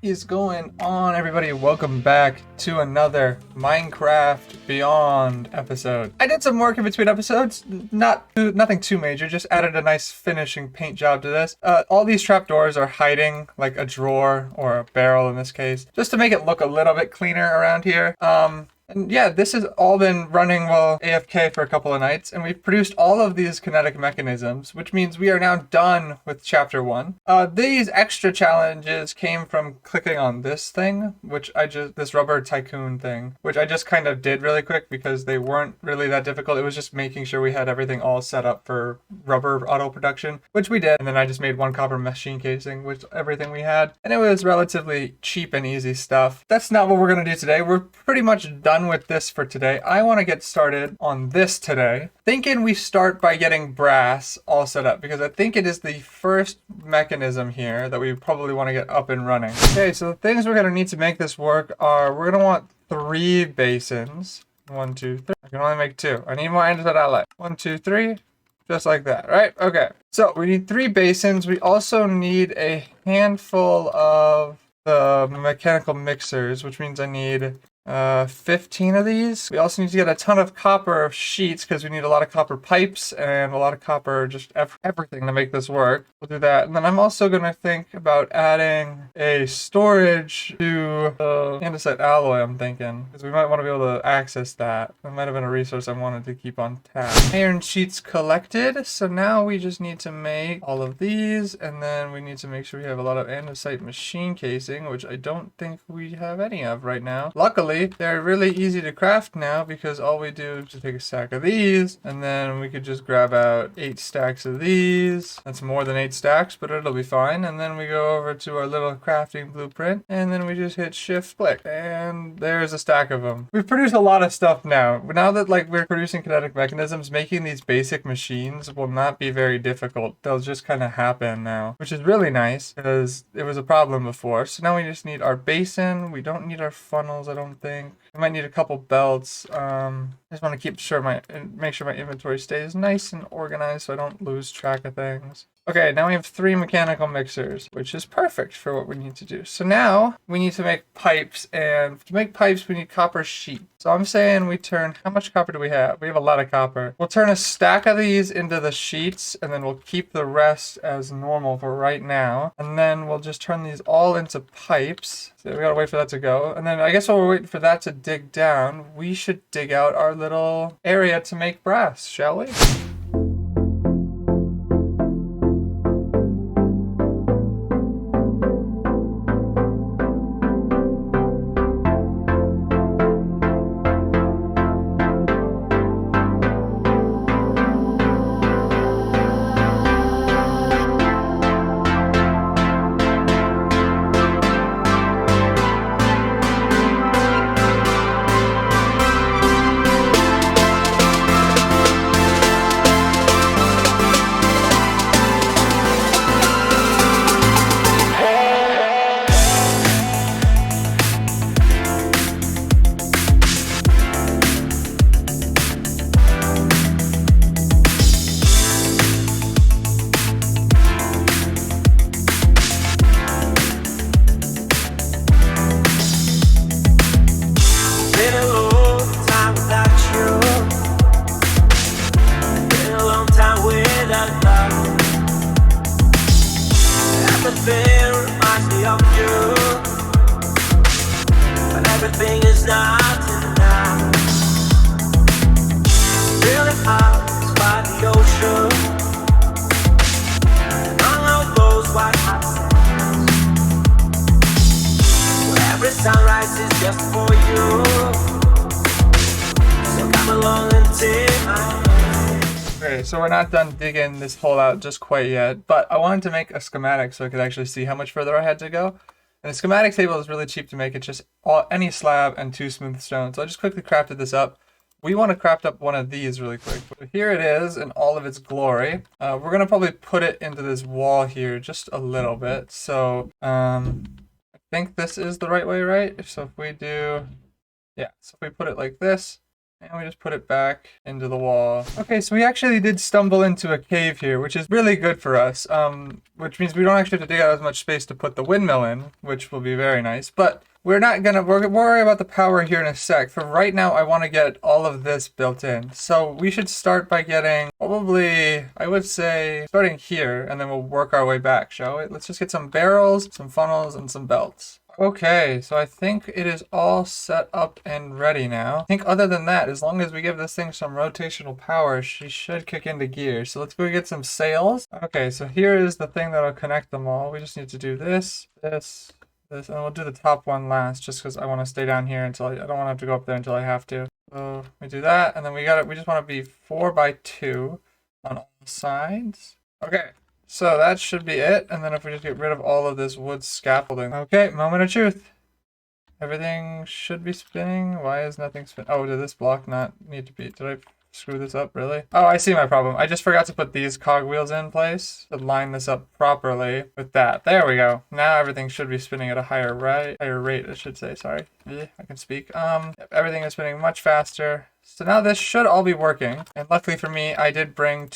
Is going on, everybody? Welcome back to another Minecraft Beyond episode. I did some work in between episodes, nothing too major, just added a nice finishing paint job to this. All these trapdoors are hiding like a drawer or a barrel in this case, just to make it look a little bit cleaner around here. And yeah, this has all been running while AFK for a couple of nights, and we've produced all of these kinetic mechanisms, which means we are now done with chapter 1. These extra challenges came from clicking on this thing, this rubber tycoon thing, which I just kind of did really quick because they weren't really that difficult. It was just making sure we had everything all set up for rubber auto production, which we did. And then I just made one copper machine casing, which everything we had. And it was relatively cheap and easy stuff. That's not what we're going to do today. We're pretty much done with this for today. I want to get started on this today. Thinking we start by getting brass all set up because I think it is the first mechanism here that we probably want to get up and running. Okay, so the things we're going to need to make this work are we're going to want 3 basins. 1, 2, 3. I can only make 2. I need more andesite outlet. 1, 2, 3. Just like that, right? Okay. So we need 3 basins. We also need a handful of the mechanical mixers, which means I need 15 of these. We also need to get a ton of copper sheets because we need a lot of copper pipes and a lot of copper, just everything to make this work. We'll do that. And then I'm also going to think about adding a storage to the andesite alloy, I'm thinking, because we might want to be able to access that. That might have been a resource I wanted to keep on tap. Iron sheets collected. So now we just need to make all of these, and then we need to make sure we have a lot of andesite machine casing, which I don't think we have any of right now. Luckily, they're really easy to craft now because all we do is just take a stack of these, and then we could just grab out 8 stacks of these. That's more than 8 stacks, but it'll be fine. And then we go over to our little crafting blueprint, and then we just hit shift click, and there's a stack of them. We've produced a lot of stuff now. Now that we're producing kinetic mechanisms, making these basic machines will not be very difficult. They'll just kind of happen now, which is really nice because it was a problem before. So now we just need our basin. We don't need our funnels, I don't think. I might need a couple belts. I just want to make sure my inventory stays nice and organized so I don't lose track of things. Okay, now we have 3 mechanical mixers, which is perfect for what we need to do. So now we need to make pipes, and to make pipes we need copper sheet. So I'm saying we turn, how much copper do we have? We have a lot of copper. We'll turn a stack of these into the sheets, and then we'll keep the rest as normal for right now. And then we'll just turn these all into pipes. So we gotta wait for that to go. And then I guess while we're waiting for that to dig down, we should dig out our little area to make brass, shall we? Everything is not enough. Really hot by the ocean, among all those white hot sands, where every sunrise is just for you. So come along and take my hand. Okay, so we're not done digging this hole out just quite yet, but I wanted to make a schematic so I could actually see how much further I had to go. And the schematic table is really cheap to make. It's just any slab and 2 smooth stones. So I just quickly crafted this up. We want to craft up one of these really quick. But here it is in all of its glory. We're going to probably put it into this wall here just a little bit. So I think this is the right way, right? So if we do, yeah, so if we put it like this, And we just put it back into the wall. Okay, so we actually did stumble into a cave here, which is really good for us. Which means we don't actually have to dig out as much space to put the windmill in, which will be very nice. But we're gonna worry about the power here in a sec. For right now, I want to get all of this built in. So we should start by getting probably, I would say, starting here, and then we'll work our way back, shall we? Let's just get some barrels, some funnels, and some belts. Okay, so I think it is all set up and ready now. I think other than that, as long as we give this thing some rotational power, she should kick into gear. So let's go get some sails. Okay, so here is the thing that'll connect them all. We just need to do this, this, this, and we'll do the top one last just because I want to stay down here until I don't want to have to go up there until I have to. So we do that, and then we just want to be 4 by 2 on all sides. Okay. So that should be it, and then if we just get rid of all of this wood scaffolding. Okay, moment of truth. Everything should be spinning. Why is nothing spinning? Oh, did this block not need to be? Did I screw this up, really? Oh, I see my problem. I just forgot to put these cogwheels in place to line this up properly with that. There we go. Now everything should be spinning at a higher rate, I should say, sorry. Yeah, I can speak. Everything is spinning much faster. So now this should all be working, and luckily for me, I did bring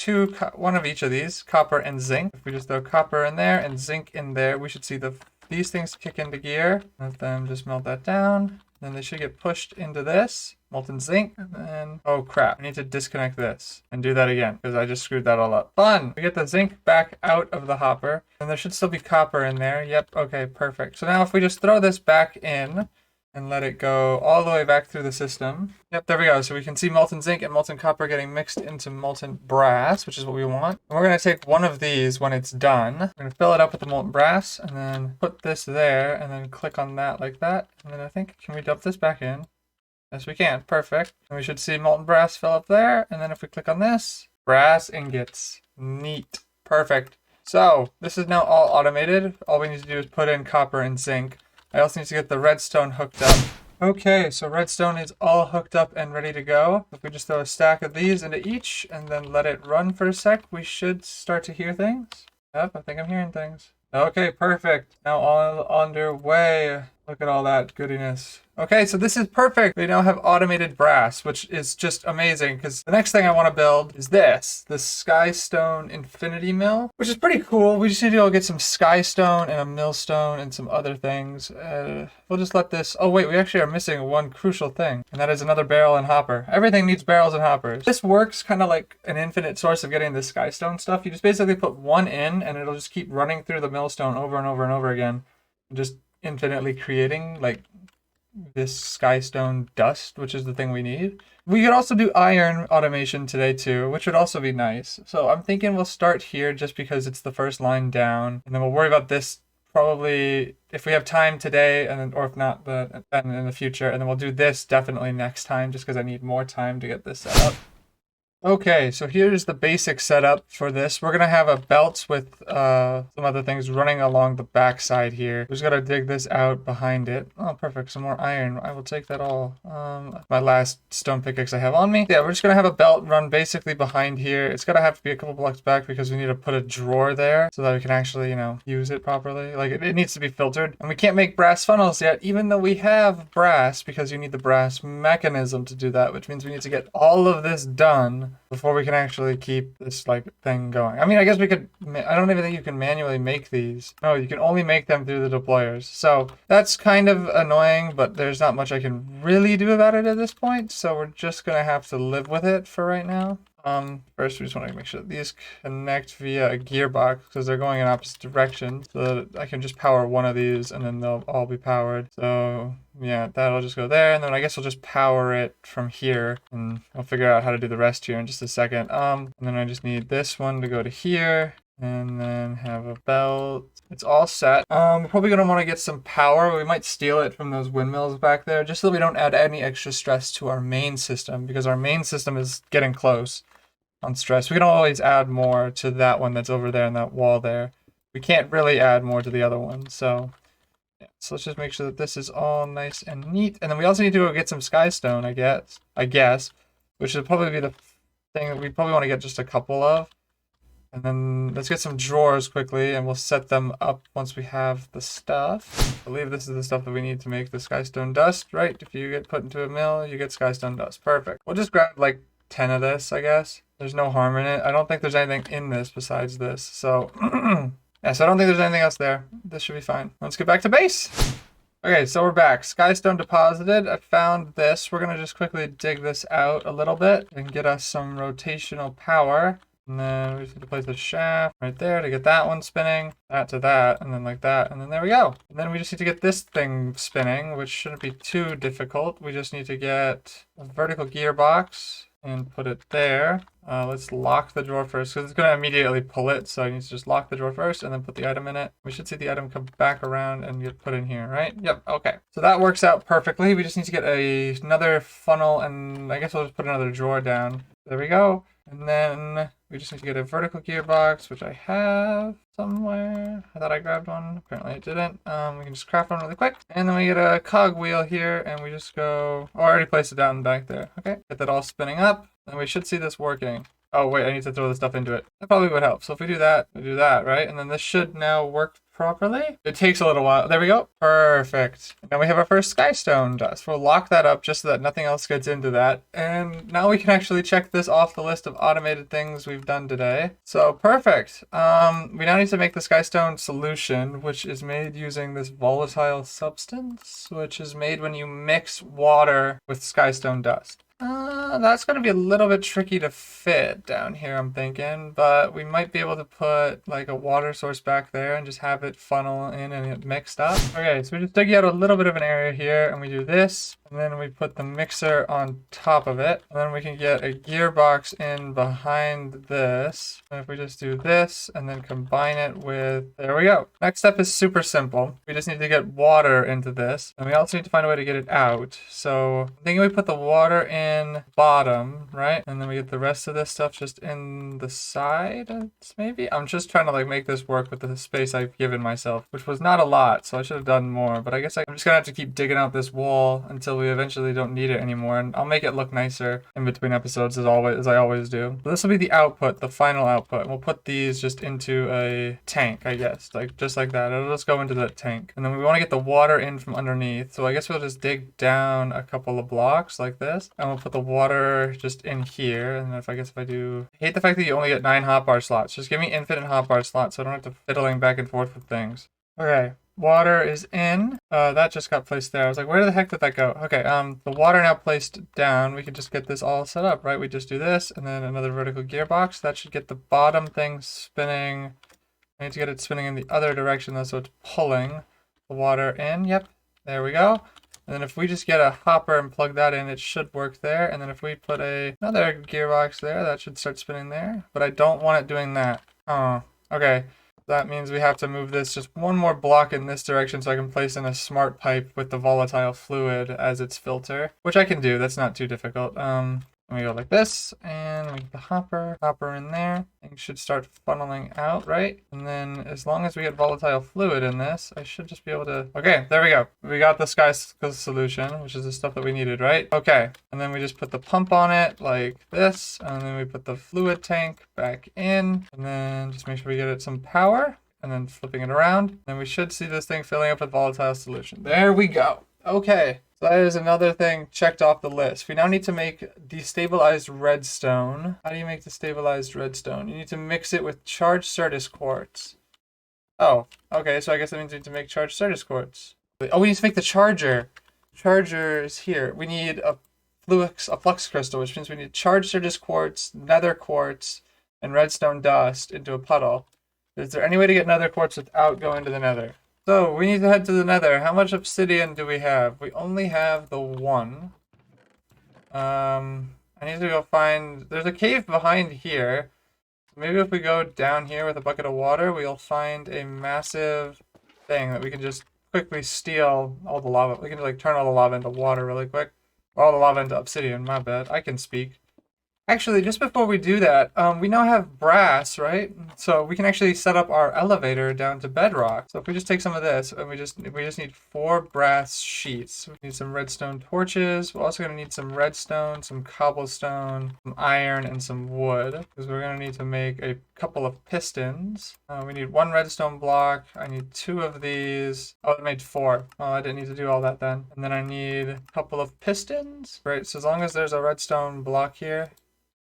one of each of these, copper and zinc. If we just throw copper in there and zinc in there, we should see these things kick into gear. Let them just melt that down. Then they should get pushed into this, molten zinc, and then, oh crap, I need to disconnect this and do that again, because I just screwed that all up. Fun! We get the zinc back out of the hopper, and there should still be copper in there. Yep, okay, perfect. So now if we just throw this back in, and let it go all the way back through the system. Yep, there we go. So we can see molten zinc and molten copper getting mixed into molten brass, which is what we want. And we're going to take one of these when it's done. We're going to fill it up with the molten brass and then put this there and then click on that like that. And then I think, can we dump this back in? Yes, we can. Perfect. And we should see molten brass fill up there. And then if we click on this, brass ingots. Neat. Perfect. So this is now all automated. All we need to do is put in copper and zinc. I also need to get the redstone hooked up. Okay, so redstone is all hooked up and ready to go. If we just throw a stack of these into each and then let it run for a sec, we should start to hear things. Yep, I think I'm hearing things. Okay, perfect. Now all underway. Look at all that goodiness. Okay, so this is perfect. We now have automated brass, which is just amazing because the next thing I want to build is the Skystone Infinity Mill, which is pretty cool. We just need to go get some Skystone and a millstone and some other things. We'll just let this... Oh wait, we actually are missing one crucial thing, and that is another barrel and hopper. Everything needs barrels and hoppers. This works kind of like an infinite source of getting the Skystone stuff. You just basically put one in, and it'll just keep running through the millstone over and over and over again, just infinitely creating like this Skystone dust, which is the thing we need. We could also do iron automation today too, which would also be nice. So I'm thinking we'll start here just because it's the first line down, and then we'll worry about this probably if we have time today, and then, or if not, then in the future, and then we'll do this definitely next time just because I need more time to get this set up. Okay, so here's the basic setup for this. We're gonna have a belt with some other things running along the back side here. We just gotta dig this out behind it. Oh, perfect, some more iron. I will take that all. My last stone pickaxe I have on me. Yeah, we're just gonna have a belt run basically behind here. It's gonna have to be a couple blocks back because we need to put a drawer there so that we can actually, you know, use it properly. Like, it needs to be filtered. And we can't make brass funnels yet, even though we have brass, because you need the brass mechanism to do that, which means we need to get all of this done before we can actually keep this like thing going. I mean, I guess we could, I don't even think you can manually make these. No, you can only make them through the deployers. So that's kind of annoying, but there's not much I can really do about it at this point. So we're just gonna have to live with it for right now. First we just want to make sure that these connect via a gearbox because they're going in opposite directions, so that I can just power one of these and then they'll all be powered. So yeah, that'll just go there, and then I guess we'll just power it from here, and I'll figure out how to do the rest here in just a second. And then I just need this one to go to here, and then have a belt. It's all set. We're probably gonna want to get some power. We might steal it from those windmills back there, just so we don't add any extra stress to our main system, because our main system is getting close on stress. We can always add more to that one that's over there in that wall there. We can't really add more to the other one, so yeah. So let's just make sure that this is all nice and neat. And then we also need to go get some Skystone, I guess, which would probably be the thing that we probably want to get just a couple of. And then let's get some drawers quickly, and we'll set them up once we have the stuff. I believe this is the stuff that we need to make the skystone dust, right? If you get put into a mill, you get skystone dust. Perfect. We'll just grab like 10 of this, I guess. There's no harm in it. I don't think there's anything in this besides this. So, yeah, so I don't think there's anything else there. This should be fine. Let's get back to base. Okay, so we're back. Skystone deposited. I found this. We're going to just quickly dig this out a little bit and get us some rotational power. And then we just need to place the shaft right there to get that one spinning, that to that, and then like that, and then there we go. And then we just need to get this thing spinning, which shouldn't be too difficult. We just need to get a vertical gearbox and put it there. Let's lock the drawer first because it's going to immediately pull it. So I need to just lock the drawer first and then put the item in it. We should see the item come back around and get put in here, right? Yep. Okay. So that works out perfectly. We just need to get another funnel, and I guess we'll just put another drawer down. There we go. And then we just need to get a vertical gearbox, which I have somewhere. I thought I grabbed one. Apparently I didn't. We can just craft one really quick. And then we get a cog wheel here, and we just go... Oh, I already placed it down back there. Okay. Get that all spinning up. And we should see this working. Oh, wait, I need to throw the stuff into it. That probably would help. So if we do that, right? And then this should now work properly. It takes a little while. There we go. Perfect. Now we have our first skystone dust. We'll lock that up just so that nothing else gets into that. And now we can actually check this off the list of automated things we've done today. So perfect. We now need to make the skystone solution, which is made using this volatile substance, which is made when you mix water with skystone dust. That's going to be a little bit tricky to fit down here, I'm thinking, but we might be able to put like a water source back there and just have it funnel in and get mixed up. Okay, so we just dig out a little bit of an area here, and we do this, and then we put the mixer on top of it, and then we can get a gearbox in behind this. And if we just do this and then combine it with, there we go. Next step is super simple. We just need to get water into this, and we also need to find a way to get it out. So I'm thinking we put the water in bottom, right? And then we get the rest of this stuff just in the side, maybe? I'm just trying to like make this work with the space I've given myself, which was not a lot, so I should have done more. But I guess I'm just gonna have to keep digging out this wall until we eventually don't need it anymore, and I'll make it look nicer in between episodes as I always do. So this will be the output, the final output. And we'll put these just into a tank, I guess, like just like that. It'll just go into the tank. And then we want to get the water in from underneath. So I guess we'll just dig down a couple of blocks like this, and we'll put the water just in here. And if I do, I hate the fact that you only get 9 hotbar slots. Just give me infinite hotbar slots so I don't have to fiddling back and forth with things. Okay. Water is in. That just got placed there. I was like, where the heck did that go? Okay, the water now placed down. We can just get this all set up, right? We just do this, and then another vertical gearbox. That should get the bottom thing spinning. I need to get it spinning in the other direction, though, so it's pulling the water in. Yep, there we go. And then if we just get a hopper and plug that in, it should work there. And then if we put another gearbox there, that should start spinning there. But I don't want it doing that. Oh, okay. That means we have to move this just one more block in this direction so I can place in a smart pipe with the volatile fluid as its filter, which I can do. That's not too difficult. We go like this, and we get the hopper in there. It should start funneling out, right? And then as long as we get volatile fluid in this, I should just be able to... Okay, there we go. We got the sky solution, which is the stuff that we needed, right? Okay, and then we just put the pump on it like this, and then we put the fluid tank back in, and then just make sure we get it some power, and then flipping it around. Then we should see this thing filling up with volatile solution. There we go. Okay. That is another thing checked off the list. We now need to make destabilized redstone. How do you make destabilized redstone? You need to mix it with charged Certus quartz. Oh, okay, so I guess that means we need to make charged Certus quartz. Oh, we need to make the charger. Charger is here. We need a flux crystal, which means we need charged Certus quartz, nether quartz, and redstone dust into a puddle. Is there any way to get nether quartz without going to the nether? So, we need to head to the nether. How much obsidian do we have? We only have the 1. I need to go find... There's a cave behind here. Maybe if we go down here with a bucket of water, we'll find a massive thing that we can just quickly steal all the lava. We can like turn all the lava into water really quick. Or all the lava into obsidian, my bad. I can speak. Actually, just before we do that, we now have brass, right? So we can actually set up our elevator down to bedrock. So if we just take some of this, and we just need 4 brass sheets. We need some redstone torches. We're also gonna need some redstone, some cobblestone, some iron, and some wood, because we're gonna need to make a couple of pistons. We need 1 redstone block. I need 2 of these. Oh, I made 4. Oh, I didn't need to do all that then. And then I need a couple of pistons, right? So as long as there's a redstone block here.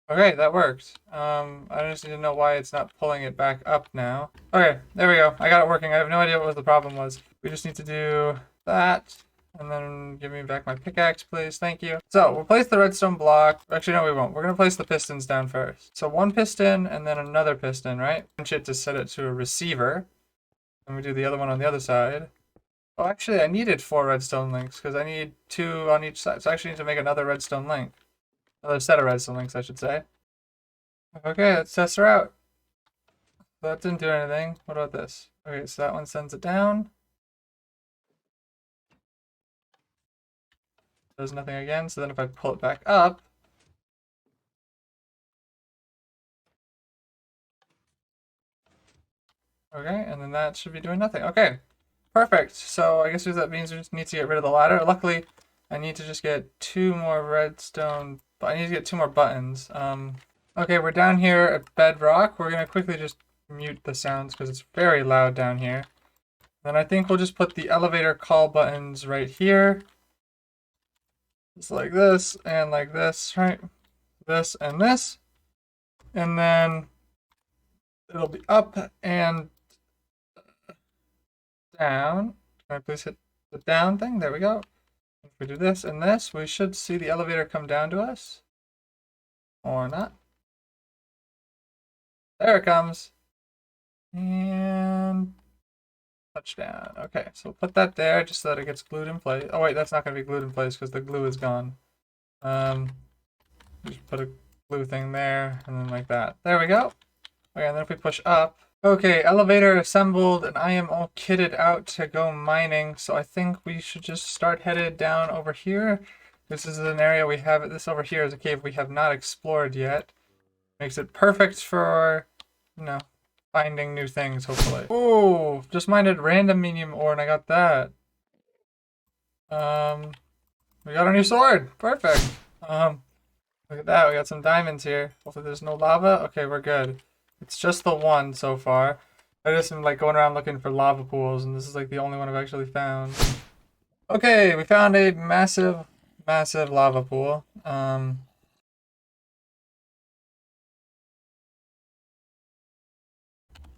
Okay, that worked. I just need to know why it's not pulling it back up now. Okay, there we go. I got it working. I have no idea what the problem was. We just need to do that. And then give me back my pickaxe, please. Thank you. So we'll place the redstone block. Actually, no, we won't. We're going to place the pistons down first. So 1 piston and then another piston, right? Punch it to set it to a receiver. And we do the other one on the other side. Oh, actually, I needed 4 redstone links because I need 2 on each side. So I actually need to make another redstone link. Another set of redstone links, I should say. Okay, let's test her out. That didn't do anything. What about this? Okay, so that one sends it down. Does nothing again. So then if I pull it back up. Okay, and then that should be doing nothing. Okay, perfect. So I guess that means we just need to get rid of the ladder. Luckily, I need to just get 2 more redstone. But I need to get 2 more buttons. Okay, we're down here at bedrock. We're gonna quickly just mute the sounds because it's very loud down here. Then I think we'll just put the elevator call buttons right here. Just like this and like this, right? This and this. And then it'll be up and down. Can I please hit the down thing? There we go. If we do this and this, we should see the elevator come down to us. Or not. There it comes. And touchdown. Okay, so we'll put that there just so that it gets glued in place. Oh wait, that's not going to be glued in place because the glue is gone. Just put a glue thing there and then like that. There we go. Okay, and then if we push up. Okay, elevator assembled and I am all kitted out to go mining. So I think we should just start headed down over here. This is an area we have. This over here is a cave we have not explored yet. Makes it perfect for, you know, finding new things, hopefully. Oh, just mined random medium ore and I got that. We got a new sword. Perfect. Look at that. We got some diamonds here. Hopefully there's no lava. Okay, we're good. It's just the one so far. I just am like going around looking for lava pools and this is like the only one I've actually found. Okay, we found a massive lava pool.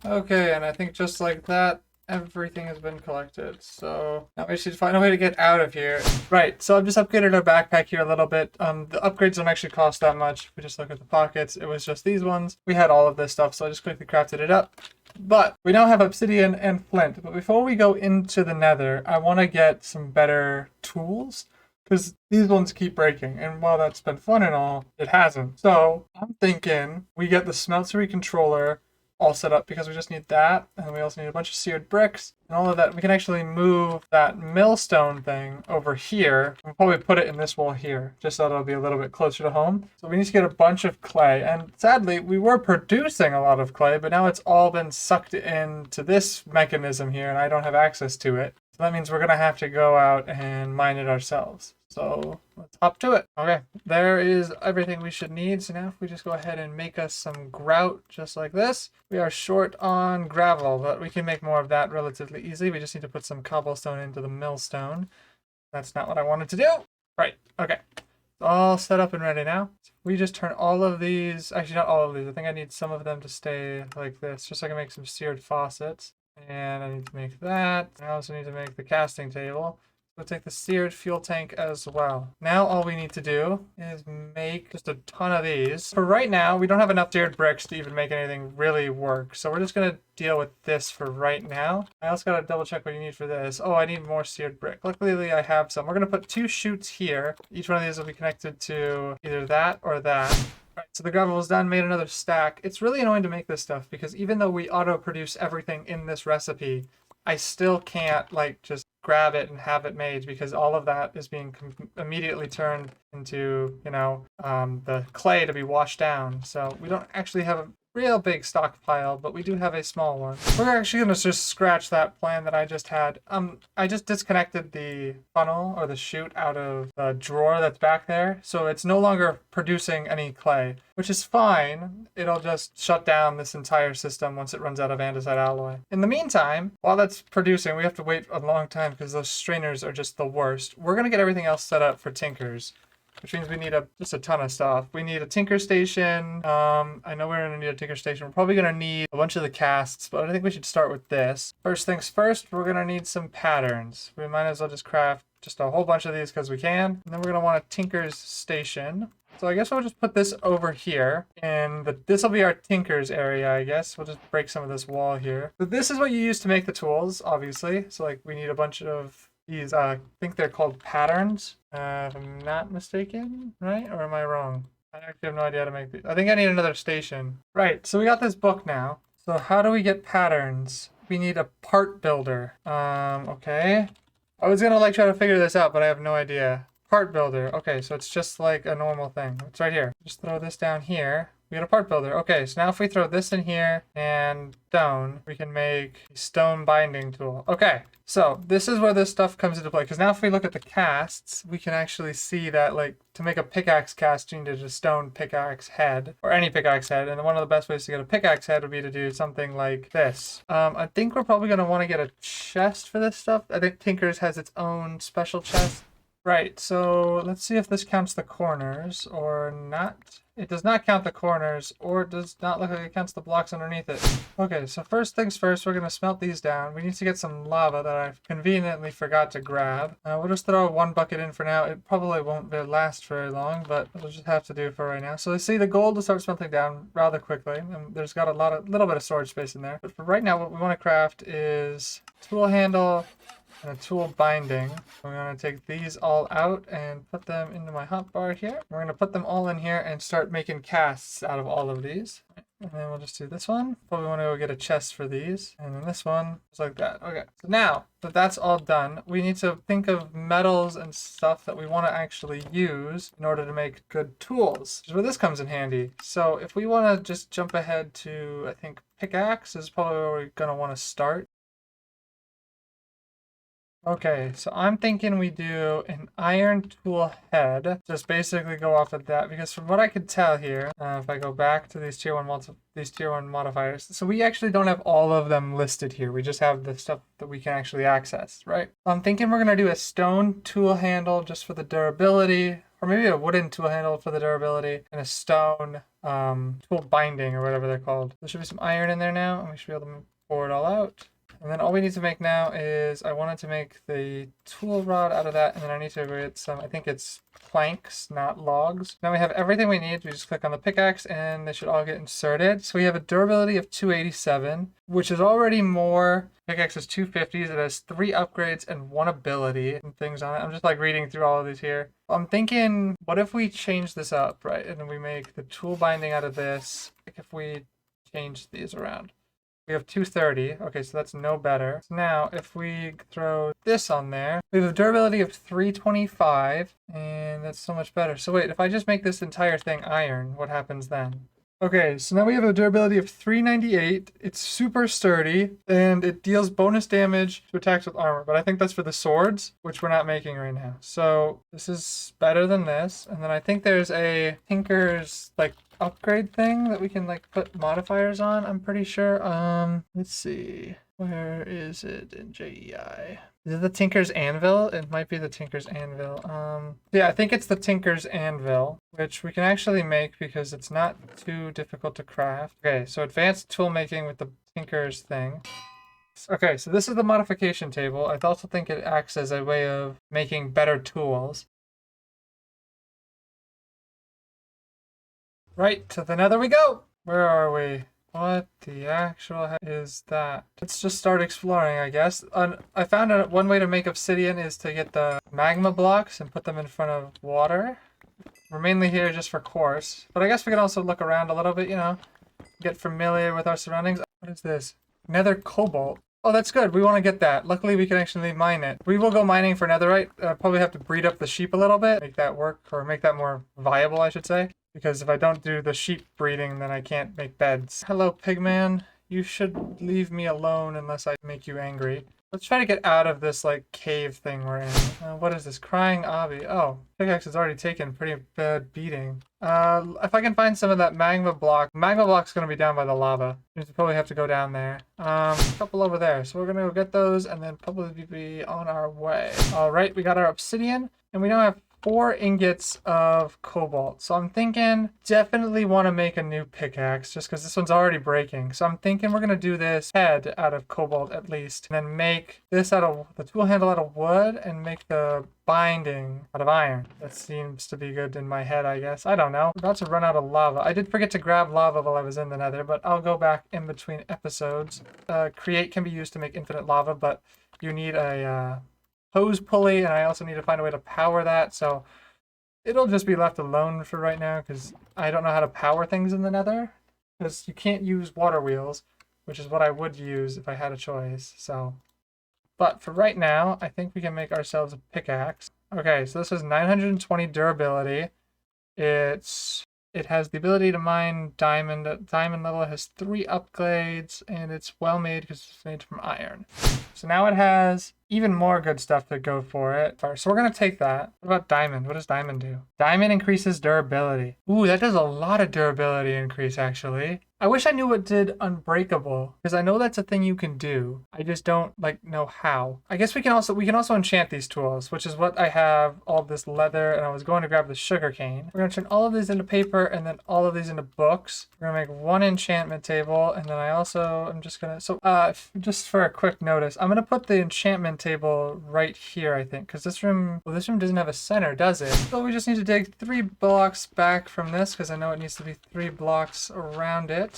Okay, and I think just like that, everything has been collected. So now we should find a way to get out of here. Right, so I've just upgraded our backpack here a little bit. The upgrades don't actually cost that much. If we just look at the pockets, it was just these ones. We had all of this stuff, so I just quickly crafted it up. But we now have obsidian and flint. But before we go into the nether, I want to get some better tools. Because these ones keep breaking, and while that's been fun and all, it hasn't. So I'm thinking we get the smeltery controller all set up because we just need that, and we also need a bunch of seared bricks and all of that. We can actually move that millstone thing over here. We'll probably put it in this wall here just so it'll be a little bit closer to home. So we need to get a bunch of clay, and sadly we were producing a lot of clay, but now it's all been sucked into this mechanism here and I don't have access to it. So that means we're gonna have to go out and mine it ourselves. So let's hop to it. Okay, there is everything we should need. So now if we just go ahead and make us some grout just like this. We are short on gravel, but we can make more of that relatively easily. We just need to put some cobblestone into the millstone. That's not what I wanted to do. Right, okay. It's all set up and ready now. So we just turn all of these, actually not all of these. I think I need some of them to stay like this, just so I can make some seared faucets. And I need to make that. I also need to make the casting table. We'll take the seared fuel tank as well. Now all we need to do is make just a ton of these. For right now, we don't have enough seared bricks to even make anything really work. So we're just going to deal with this for right now. I also got to double check what you need for this. Oh, I need more seared brick. Luckily, I have some. We're going to put 2 chutes here. Each one of these will be connected to either that or that. Right, so the gravel is done, made another stack. It's really annoying to make this stuff because even though we auto-produce everything in this recipe, I still can't like just grab it and have it made, because all of that is being immediately turned into, the clay to be washed down. So we don't actually have a real big stockpile, but we do have a small one. We're actually going to just scratch that plan that I just had. I just disconnected the funnel or the chute out of the drawer that's back there, so it's no longer producing any clay, which is fine. It'll just shut down this entire system once it runs out of andesite alloy. In the meantime, while that's producing, we have to wait a long time because those strainers are just the worst. We're going to get everything else set up for Tinkers, which means we need just a ton of stuff. We need a tinker station. I know we're gonna need a tinker station. We're probably gonna need a bunch of the casts, but I think we should start with this. First things first, we're gonna need some patterns. We might as well just craft just a whole bunch of these because we can. And then we're gonna want a tinker's station. So I guess we'll just put this over here, and this will be our tinker's area, I guess. We'll just break some of this wall here. But this is what you use to make the tools, obviously. So like we need a bunch of these, I think they're called patterns, if I'm not mistaken, right? Or am I wrong? I actually have no idea how to make these. I think I need another station. Right, so we got this book now. So how do we get patterns? We need a part builder. Okay. I was gonna try to figure this out, but I have no idea. Part builder. Okay, so it's just like a normal thing. It's right here. Just throw this down here. We got a part builder. Okay, so now if we throw this in here and stone, we can make a stone binding tool. Okay, so this is where this stuff comes into play. Because now if we look at the casts, we can actually see that, like, to make a pickaxe cast, you need a stone pickaxe head, or any pickaxe head. And one of the best ways to get a pickaxe head would be to do something like this. I think we're probably going to want to get a chest for this stuff. I think Tinker's has its own special chest. Right, so let's see if this counts the corners or not. It does not count the corners, or it does not look like it counts the blocks underneath it. Okay, so first things first, we're going to smelt these down. We need to get some lava that I conveniently forgot to grab. We'll just throw one bucket in for now. It probably won't last very long, but we'll just have to do for right now. So you see the gold will start smelting down rather quickly, and there's got a little bit of storage space in there. But for right now, what we want to craft is tool handle and a tool binding. We're going to take these all out and put them into my hotbar here. We're going to put them all in here and start making casts out of all of these. And then we'll just do this one. Probably want to go get a chest for these. And then this one, just like that. Okay, so now that that's all done, we need to think of metals and stuff that we want to actually use in order to make good tools. This is where this comes in handy. So if we want to just jump ahead to, I think, pickaxe is probably where we're going to want to start. Okay, so I'm thinking we do an iron tool head. Just basically go off of that, because from what I could tell here, if I go back to these tier 1 modifiers, so we actually don't have all of them listed here. We just have the stuff that we can actually access, right? I'm thinking we're gonna do a stone tool handle just for the durability, or maybe a wooden tool handle for the durability, and a stone tool binding, or whatever they're called. There should be some iron in there now, and we should be able to pour it all out. And then all we need to make now is, I wanted to make the tool rod out of that, and then I need to get some, I think it's planks, not logs. Now we have everything we need. We just click on the pickaxe and they should all get inserted. So we have a durability of 287, which is already more. Pickaxe is 250s. It has 3 upgrades and 1 ability and things on it. I'm just like reading through all of these here. I'm thinking, what if we change this up, right? And then we make the tool binding out of this. Like if we change these around. We have 230. Okay, so that's no better. So now, if we throw this on there, we have a durability of 325, and that's so much better. So wait, if I just make this entire thing iron, what happens then? Okay, so now we have a durability of 398. It's super sturdy, and it deals bonus damage to attacks with armor. But I think that's for the swords, which we're not making right now. So this is better than this. And then I think there's a Tinker's, like, upgrade thing that we can, like, put modifiers on, I'm pretty sure. Let's see. Where is it in JEI? Is it the Tinker's Anvil? It might be the Tinker's Anvil. Yeah, I think it's the Tinker's Anvil, which we can actually make because it's not too difficult to craft. Okay, so advanced tool making with the Tinker's thing. Okay, so this is the modification table. I also think it acts as a way of making better tools. Right, to the nether we go! Where are we? What the actual heck is that? Let's just start exploring, I guess. I found out one way to make obsidian is to get the magma blocks and put them in front of water. We're mainly here just for quartz. But I guess we can also look around a little bit, you know, get familiar with our surroundings. What is this? Nether cobalt. Oh, that's good. We want to get that. Luckily, we can actually mine it. We will go mining for netherite. Probably have to breed up the sheep a little bit, make that work, or make that more viable, I should say. Because if I don't do the sheep breeding, then I can't make beds. Hello, pigman. You should leave me alone unless I make you angry. Let's try to get out of this, like, cave thing we're in. What is this? Crying Obby. Oh, pickaxe has already taken a pretty bad beating. If I can find some of that magma block's gonna be down by the lava. We probably have to go down there. A couple over there. So we're gonna go get those and then probably be on our way. All right, we got our obsidian and we now have 4 ingots of cobalt. So I'm thinking definitely want to make a new pickaxe just because this one's already breaking. So I'm thinking we're going to do this head out of cobalt at least. And then make this out of the tool handle out of wood and make the binding out of iron. That seems to be good in my head, I guess. I don't know. I'm about to run out of lava. I did forget to grab lava while I was in the nether, but I'll go back in between episodes. Create can be used to make infinite lava, but you need a hose pulley, and I also need to find a way to power that, so it'll just be left alone for right now because I don't know how to power things in the nether because you can't use water wheels, which is what I would use if I had a choice. So, but for right now, I think we can make ourselves a pickaxe. Okay, so this is 920 durability. It has the ability to mine diamond. At diamond level, it has 3 upgrades, and it's well made because it's made from iron. So now it has even more good stuff to go for it. So we're going to take that. What about diamond? What does diamond do? Diamond increases durability. Ooh, that does a lot of durability increase, actually. I wish I knew what did unbreakable, because I know that's a thing you can do. I just don't know how. I guess we can also enchant these tools, which is what I have, all this leather, and I was going to grab the sugar cane. We're going to turn all of these into paper and then all of these into books. We're going to make 1 enchantment table, and then I'm just going to, just for a quick notice, I'm going to put the enchantment table right here, I think, because this room doesn't have a center, does it? So we just need to dig 3 blocks back from this, because I know it needs to be 3 blocks around it.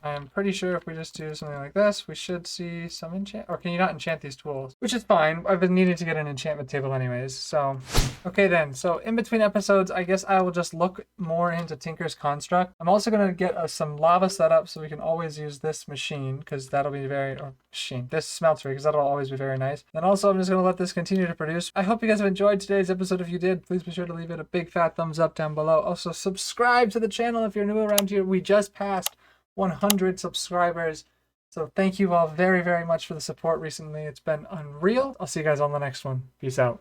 I'm pretty sure if we just do something like this, we should see some enchant. Or can you not enchant these tools? Which is fine. I've been needing to get an enchantment table anyways. So, okay then. So in between episodes, I guess I will just look more into Tinker's Construct. I'm also going to get some lava set up so we can always use this machine because that'll be this smeltery because that'll always be very nice. And also I'm just going to let this continue to produce. I hope you guys have enjoyed today's episode. If you did, please be sure to leave it a big fat thumbs up down below. Also subscribe to the channel if you're new around here. We just passed 100 subscribers. So thank you all very, very much for the support recently. It's been unreal. I'll see you guys on the next one. Peace out.